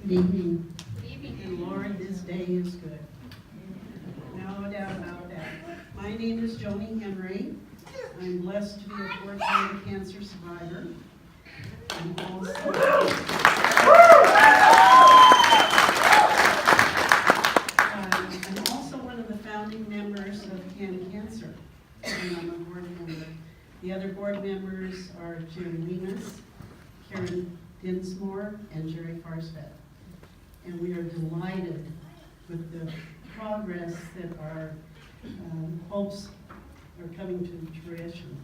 Good evening. Good evening. And Lord, this day is good. No doubt about that. My name is Joni Henry. I'm blessed to be a four-time cancer survivor. I'm also one of the founding members of Can Cancer, and I'm a board member. The other board members are Jerry Lemus, Karen Dinsmore, and Jerry Farsfeld. And we are delighted with the progress that our hopes are coming to fruition.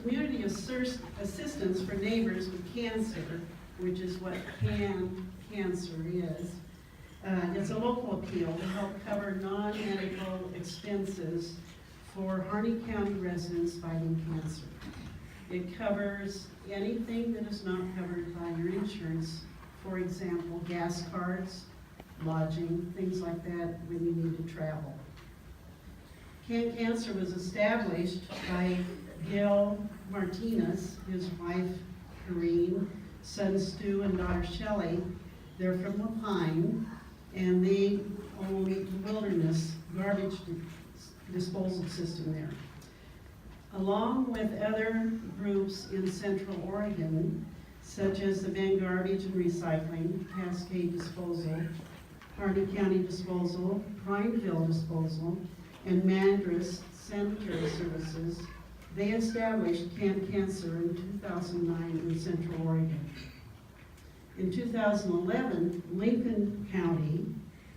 Community assistance for neighbors with cancer, which is what Can Cancer is. It's a local appeal to help cover non-medical expenses for Harney County residents fighting cancer. It covers anything that is not covered by your insurance. For example, gas cards, lodging, things like that when you need to travel. Can Cancer was established by Gail Martinez, his wife Corrine, son Stu, and daughter Shelley. They're from Lapine, and they own the Wilderness garbage disposal system there. Along with other groups in Central Oregon, such as the Bend Garbage and Recycling, Cascade Disposal, Harney County Disposal, Prineville Disposal, and Madras Sanitary Services, they established Can Cancer in 2009 in Central Oregon. In 2011, Lincoln County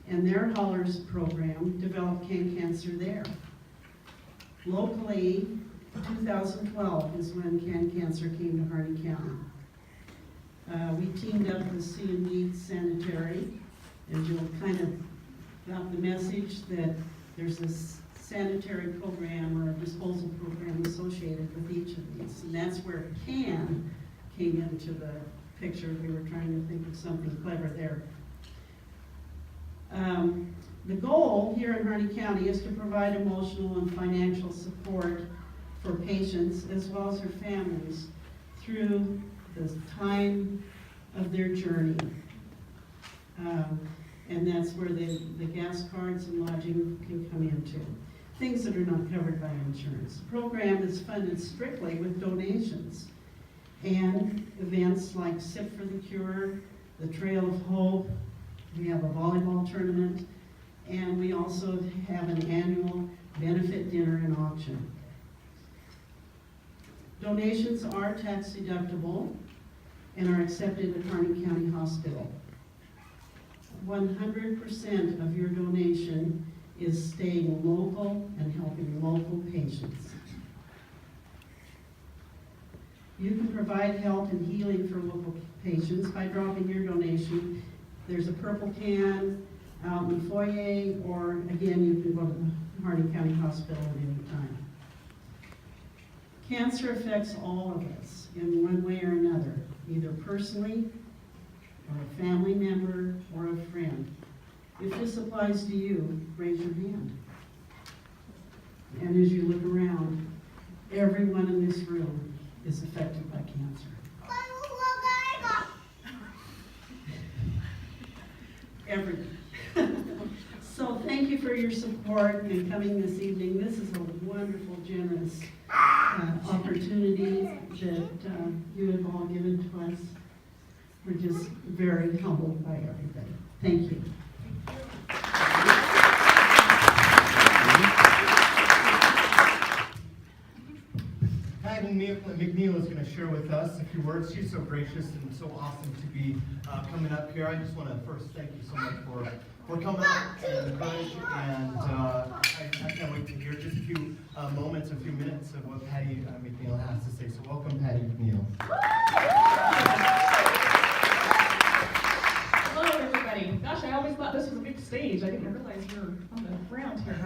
and their Haulers program developed Can Cancer there. Locally, 2012 is when Can Cancer came to Harney County. We teamed up with C&D Sanitary, and you'll kind of got the message that there's this sanitary program or a disposal program associated with each of these. And that's where Can came into the picture. We were trying to think of something clever there. The goal here in Harney County is to provide emotional and financial support for patients as well as their families through the time of their journey. And that's where the gas cards and lodging can come into. Things that are not covered by insurance. The program is funded strictly with donations and events like Sip for the Cure, the Trail of Hope. We have a volleyball tournament, and we also have an annual benefit dinner and auction. Donations are tax deductible and are accepted at Harney County Hospital. 100% of your donation is staying local and helping local patients. You can provide help and healing for local patients by dropping your donation. There's a purple can out in the foyer, or again, you can go to the Harney County Hospital at any time. Cancer affects all of us in one way or another, either personally, or a family member, or a friend. If this applies to you, raise your hand. And as you look around, everyone in this room is affected by cancer. Everyone. So thank you for your support and coming this evening. This is a wonderful, generous opportunity that you have all given to us. We're just very humbled by everybody. Thank you. Patty McNeil is going to share with us a few words. She's so gracious and so awesome to be coming up here. I just want to first thank you so much for coming up and the courage, and I can't wait to hear just a few moments, a few minutes of what Patty McNeil has to say. So welcome, Patty McNeil. Hello, everybody. Gosh, I always thought this was a big stage. I didn't realize you were on the ground here.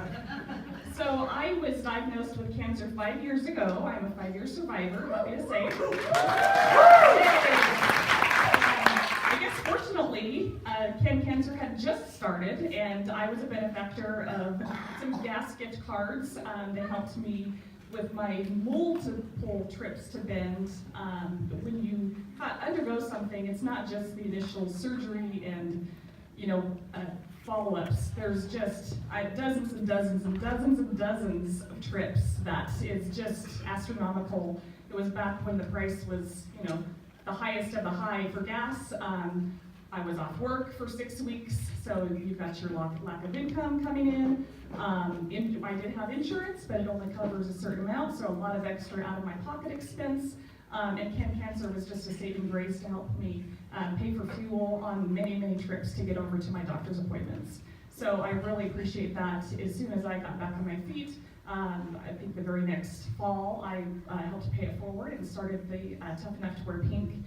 So I was diagnosed with cancer 5 years ago. I'm a 5-year survivor, happy to say. I guess fortunately, Can Cancer had just started, and I was a benefactor of some gasket cards that helped me with my multiple trips to Bend, when you undergo something, it's not just the initial surgery and, follow-ups. There's just dozens and dozens and dozens and dozens of trips that is just astronomical. It was back when the price was, the highest of the high for gas. I was off work for 6 weeks, so you've got your lack of income coming in. I did have insurance, but it only covers a certain amount, so a lot of extra out of my pocket expense. And Cancer was just a saving grace to help me pay for fuel on many, many trips to get over to my doctor's appointments. So I really appreciate that. As soon as I got back on my feet, I think the very next fall, I helped pay it forward and started the Tough Enough to Wear Pink.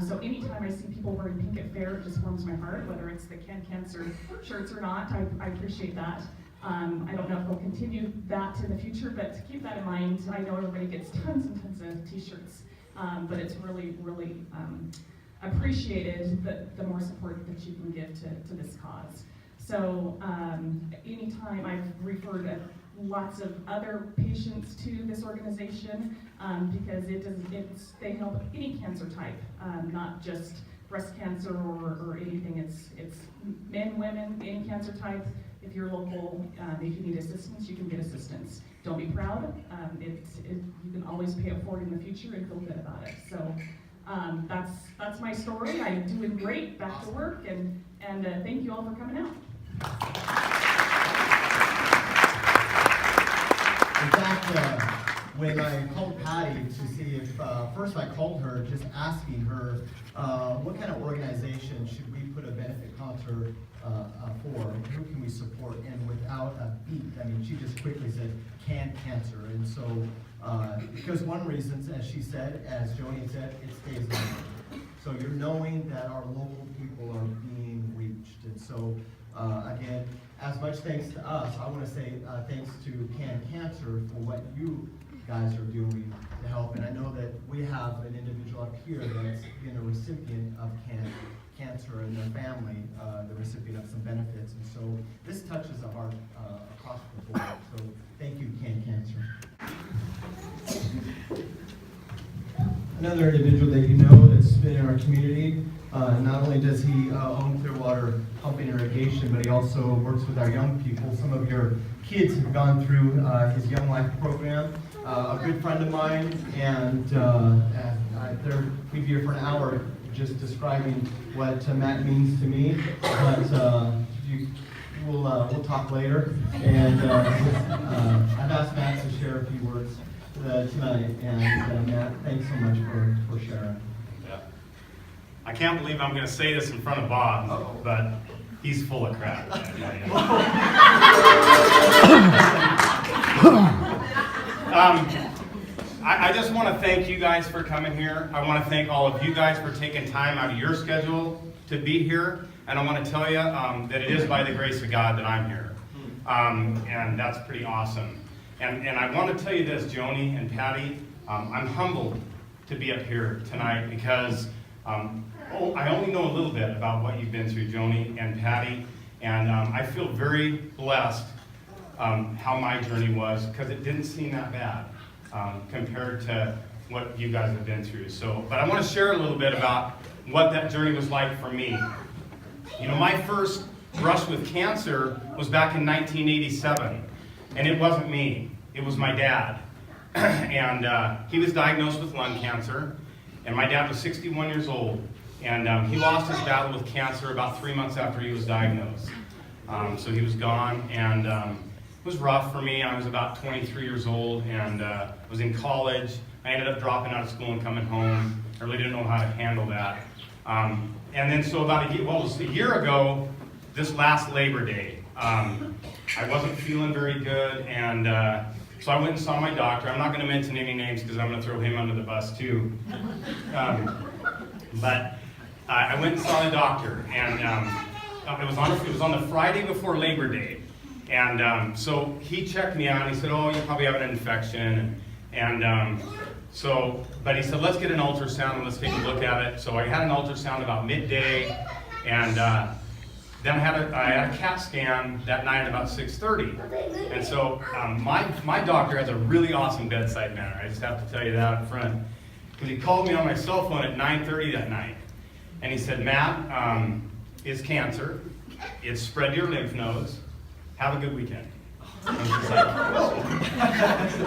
So anytime I see people wearing pink at fair, it just warms my heart, whether it's the Cancer shirts or not. I appreciate that. I don't know if they'll continue that in the future, but to keep that in mind, I know everybody gets tons and tons of t-shirts, but it's really, really appreciated the more support that you can give to this cause. So anytime I've referred lots of other patients to this organization because they help any cancer type, not just breast cancer or anything. It's men, women, any cancer type. If you're local, if you need assistance, you can get assistance. Don't be proud. You can always pay it forward in the future and feel good about it. So that's my story. I'm doing great. Back to work, and thank you all for coming out. In fact, when I called Patty to see if, first I called her just asking her what kind of organization should we put a benefit concert for, who can we support, and without a beat, she just quickly said, Cancer. And so, because one reason, as she said, as Joni said, it stays local. So you're knowing that our local people are being reached. And so, again, as much thanks to us, I want to say thanks to Cancer for what you guys are doing to help. And I know that we have an individual up here that's been a recipient of cancer and their family, the recipient of some benefits. And so this touches the heart across the board. So thank you, Cancer. Another individual that you know that's been in our community, not only does he own Clearwater Pump and Irrigation, but he also works with our young people. Some of your kids have gone through his Young Life program. A good friend of mine, and we'd be here for an hour just describing what Matt means to me, but we'll talk later. And I've asked Matt to share a few words tonight, and Matt, thanks so much for sharing. Yeah. I can't believe I'm going to say this in front of Bob, but he's full of crap. I just want to thank you guys for coming here. I want to thank all of you guys for taking time out of your schedule to be here. And I want to tell you that it is by the grace of God that I'm here. And that's pretty awesome. And I want to tell you this, Joni and Patty, I'm humbled to be up here tonight because I only know a little bit about what you've been through, Joni and Patty. And I feel very blessed how my journey was, because it didn't seem that bad compared to what you guys have been through. But I want to share a little bit about what that journey was like for me. My first brush with cancer was back in 1987, and it wasn't me, it was my dad. And he was diagnosed with lung cancer, and my dad was 61 years old, and he lost his battle with cancer about 3 months after he was diagnosed. So he was gone, and it was rough for me. I was about 23 years old and was in college. I ended up dropping out of school and coming home. I really didn't know how to handle that. And then so about it was a year ago, this last Labor Day, I wasn't feeling very good, and so I went and saw my doctor. I'm not going to mention any names because I'm going to throw him under the bus too. But I went and saw the doctor, and it was on the Friday before Labor Day. And so he checked me out, and he said, oh, you probably have an infection. But he said, let's get an ultrasound and let's take a look at it. So I had an ultrasound about midday, and Then I had a CAT scan that night at about 6:30. And so my doctor has a really awesome bedside manner. I just have to tell you that up front. Because he called me on my cell phone at 9:30 that night. And he said, Matt, it's cancer. It's spread to your lymph nodes. Have a good weekend. I was just like, whoa.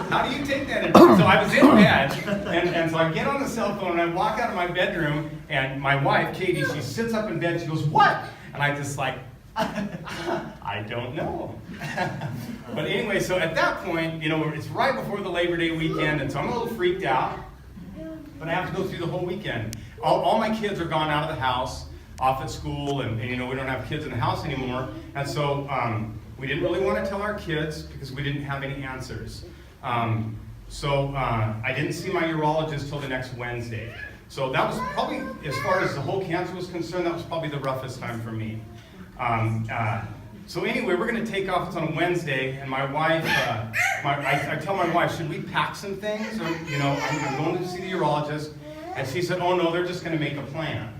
How do you take that? So I was in bed, and so I get on the cell phone, and I walk out of my bedroom, and my wife, Katie, she sits up in bed, she goes, what? And I just like, I don't know. But anyway, so at that point, it's right before the Labor Day weekend, and so I'm a little freaked out, but I have to go through the whole weekend. All my kids are gone out of the house, off at school, and we don't have kids in the house anymore, and so we didn't really want to tell our kids because we didn't have any answers. So I didn't see my urologist till the next Wednesday. So that was probably, as far as the whole cancer was concerned, that was probably the roughest time for me. So anyway, we're going to take off. It's on a Wednesday, and my wife, I tell my wife, should we pack some things? Or, I'm going to see the urologist. And she said, oh no, they're just going to make a plan.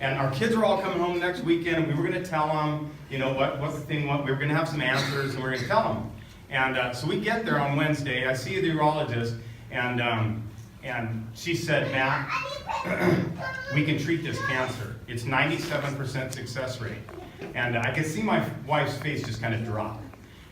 And our kids are all coming home next weekend, and we were going to tell them, what the thing was. We were going to have some answers, and we were going to tell them. And so we get there on Wednesday. I see the urologist, and she said, Matt, we can treat this cancer. It's 97% success rate. And I could see my wife's face just kind of drop.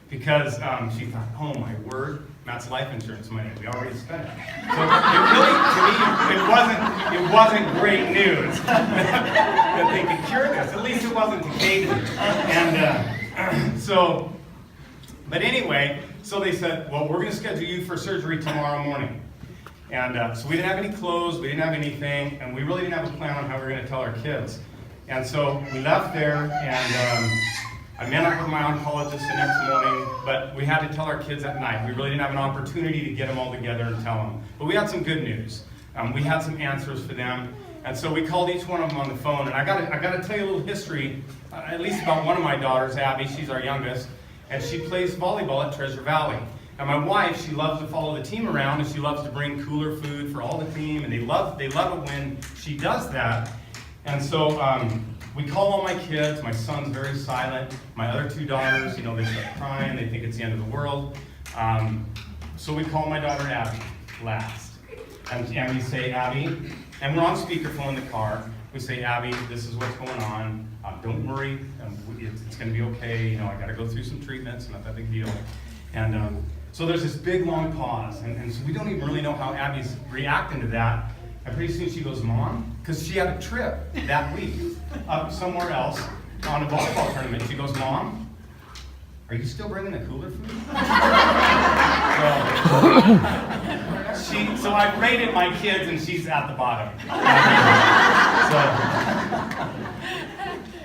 Because she thought, oh my word, Matt's life insurance money, we already spent it. So it really, to me, it wasn't great news that they could cure this. At least it wasn't to Katie. And but anyway, so they said, well, we're going to schedule you for surgery tomorrow morning. And so we didn't have any clothes, we didn't have anything, and we really didn't have a plan on how we were going to tell our kids. And so we left there, and I met up with my oncologist the next morning, but we had to tell our kids at night. We really didn't have an opportunity to get them all together and tell them. But we had some good news. We had some answers for them. And so we called each one of them on the phone. And I got to tell you a little history, at least about one of my daughters, Abby. She's our youngest. And she plays volleyball at Treasure Valley. And my wife, she loves to follow the team around, and she loves to bring cooler food for all the team. And they love it when she does that. And so we call all my kids. My son's very silent. My other two daughters, they start crying. They think it's the end of the world. So we call my daughter Abby last. And we say, Abby, and we're on speakerphone in the car. We say, Abby, this is what's going on. Don't worry. It's going to be okay. I got to go through some treatments. Not that big deal. And so there's this big, long pause. And so we don't even really know how Abby's reacting to that. And pretty soon she goes, Mom, because she had a trip that week up somewhere else on a volleyball tournament. She goes, Mom, are you still bringing the cooler food? So I rated my kids, and she's at the bottom.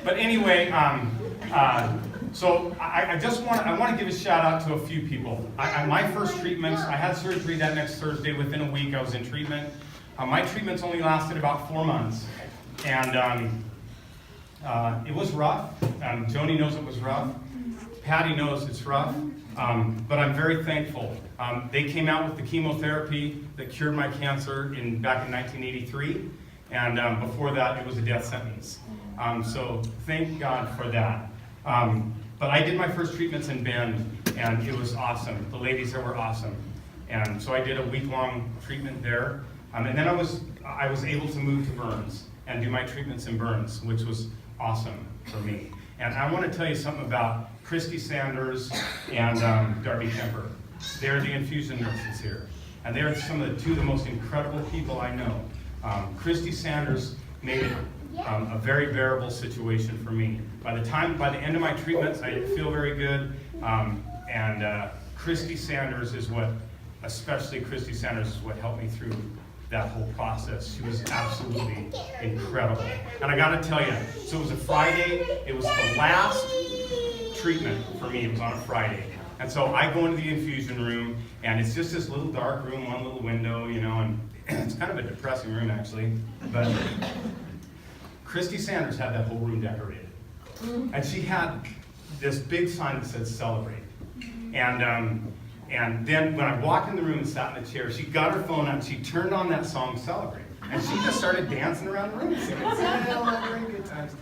But anyway, so I want to give a shout out to a few people. My first treatments, I had surgery that next Thursday. Within a week, I was in treatment. My treatments only lasted about 4 months, and it was rough. Joni knows it was rough. Patty knows it's rough, but I'm very thankful. They came out with the chemotherapy that cured my cancer back in 1983, and before that, it was a death sentence. So thank God for that. But I did my first treatments in Bend, and it was awesome. The ladies there were awesome, and so I did a week-long treatment there. And then I was able to move to Burns and do my treatments in Burns, which was awesome for me. And I want to tell you something about Christy Sanders and Darby Kemper. They're the infusion nurses here. And they're two of the most incredible people I know. Christy Sanders made it a very bearable situation for me. By the end of my treatments, I didn't feel very good. Christy Sanders is what helped me through that whole process. She was absolutely incredible. And I gotta tell you, so it was a Friday, it was the last treatment for me, it was on a Friday. And so I go into the infusion room, and it's just this little dark room, one little window, and it's kind of a depressing room actually, but Christy Sanders had that whole room decorated. And she had this big sign that said celebrate. And then when I walked in the room and sat in the chair, she got her phone out and she turned on that song, Celebrate. And she just started dancing around the room, singing, celebrate good times.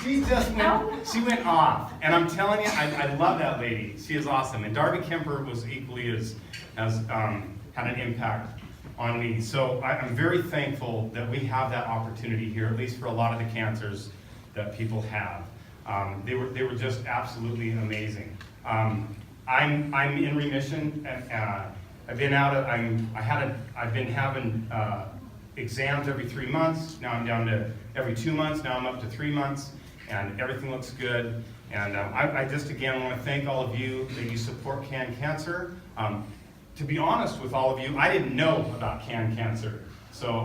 She went off. And I'm telling you, I love that lady. She is awesome. And Darby Kemper was equally as had an impact on me. So I'm very thankful that we have that opportunity here, at least for a lot of the cancers that people have. They were just absolutely amazing. I'm in remission. I've been I've been having exams every 3 months. Now I'm down to every 2 months. Now I'm up to 3 months, and everything looks good. And I just again want to thank all of you that you support Can Cancer. To be honest with all of you, I didn't know about Can Cancer, so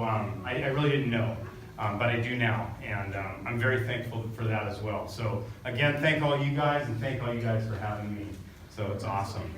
I really didn't know, but I do now, and I'm very thankful for that as well. So again, thank all you guys, and thank all you guys for having me. So it's awesome.